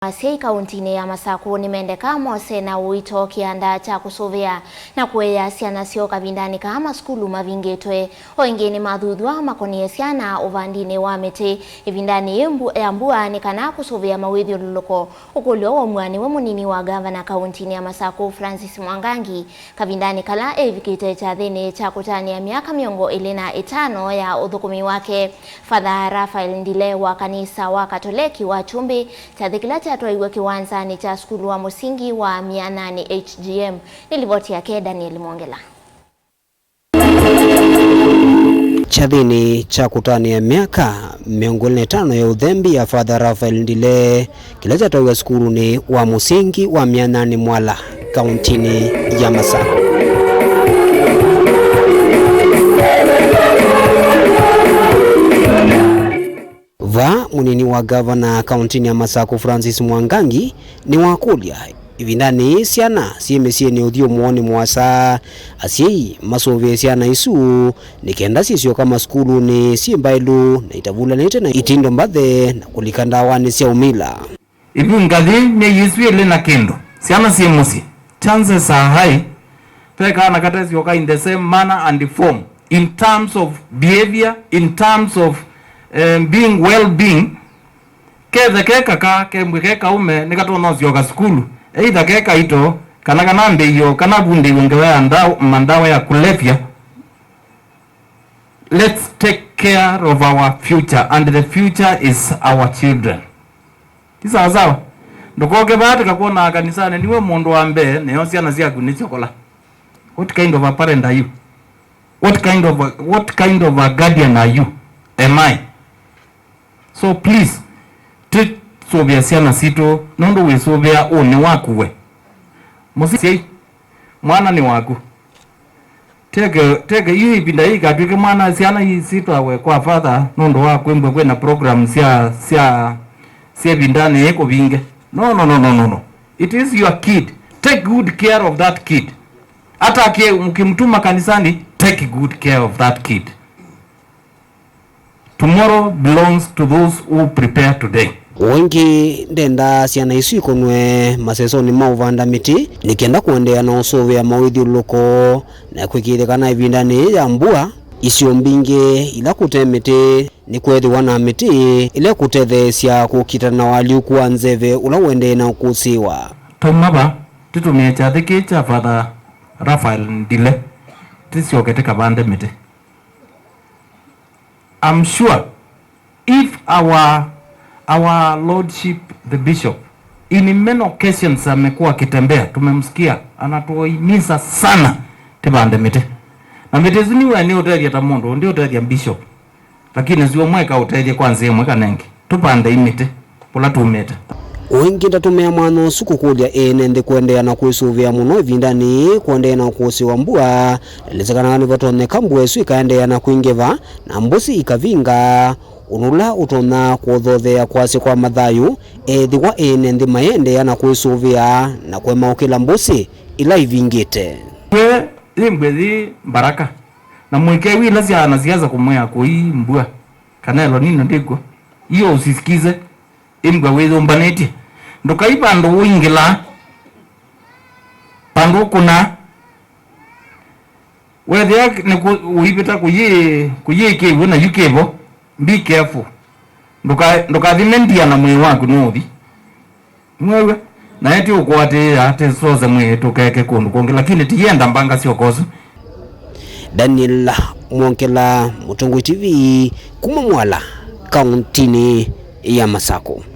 Asyai kauntini ya Masaku nimendeka mose na uito kianda cha kusuvia na kuea syana syoo kavindani kama sukulu mavingitwe oingi ni mavithyululuko makony'e syana uvandi wa miti ivindani mbua ni kana kusuvia mawithyululuko ukulio wa mwani wa Munini wa Ngavana kauntini ya Masaku Francis Mwangangi kavindani kala evikite cha thini cha kutania miaka miongo 25 ya uthukumi wake Father Raphael wa kanisa wa Katoliki wa chumbi cha kyatwaiiw'a kiwanzani cha Sukulu wa msingi wa 800 HGM. Nilivoti yake Daniel Mwongela. Chadhini cha kutania miaka miongo 25 ya udhembi ya Father Raphael kila kyatwaiiw'a Sukulu ni wa msingi wa 800 Mwala kauntini ya Masaku. Munini wa Ngavana kauntini ya Masaku Francis Mwangangi ni wakulya ivindani syana siemesie ni uthio muoni mwasa Asyai masuvie syana isu ni kenda sisyo kama sukulu ni simbailu na itavulanite na itindo mbathe na kulikandawani sya umila ibu ngathi ni yiswile na kendo syana siemusi chances are high teka na kata syoka in the same manner and form in terms of behavior, in terms of being well-being. Kethe keka ka keka ume nikatono syoka sukulu either keka ito kana mbeyo kana bunde wengewa mandawa ya kulevya. Let's take care of our future, and the future is our children. Tisa sawa ndokoke bahati kakuona kanisani niwe mundu wa mbe neyo syana syaku nichokola. What kind of a parent are you? What kind of a guardian are you? Am I? So please take suvia syana sito nondo we suvia one wakuwe mose mwana ni waku tege yu ipinda hii katwike mwana syana hii sito awe kwa father nondo waku mbwe kwe na program sya ivindani eko vinge no, it is your kid. Take good care of that kid. Hata mkimtuma kanisani, take good care of that kid. Tomorrow belongs to those who prepare today. Oingi ndenda syana isu ikonwe masesoni mauvanda miti nikienda kuendea na usuvia mawithyululuko na kwikithekana ivindani ya mbua isyo Mbinge ila kutemete ni kwethiwa na miti ile kutethesya kukitana waliu kwa nzeve ula wende na kusiwa tomaba titumie chathiki cha Father Raphael tisyokete kavande miti. I'm sure if our lordship the bishop in many occasions amekuwa kitembea, tumemsikia anatuhimiza sana tibande miti na miti ziniwe ni hoteli ya tamondo ndio hoteli ya bishop, lakini zio mweka hoteli kwanza yemwe kanenge tupande imiti pola tumeta oingi ndatumia mwano sukukulya ene kuendea na kusuvia muno ivindani kuendea na kusiwa mbua lezekana ni vatone kambwe su ikaendea na kuingeva na mbusi ikavinga unula utona kuothothea kwasi kwa mathayu ethiwa ene maendea na kusuvia na kwema ukila mbusi ila ivingite we imbwethi baraka na mwike wila syana siaza kumwea kui mbua kanelo nino ndiko iyo usisikize imbwa withumbaniti ndukaipa ndo uingila pandu kuna wethia ni uipita kuyi kivu na yukevo. Be careful. Ndukathimendia na mwe waku nuthi mwewe na eti ukwate ate soze mwe tukeke kundu kongi lakini tienda mbanga sio kozo. Daniel Mwongela, Mutungu TV, kuma Mwala kauntini ya Masaku.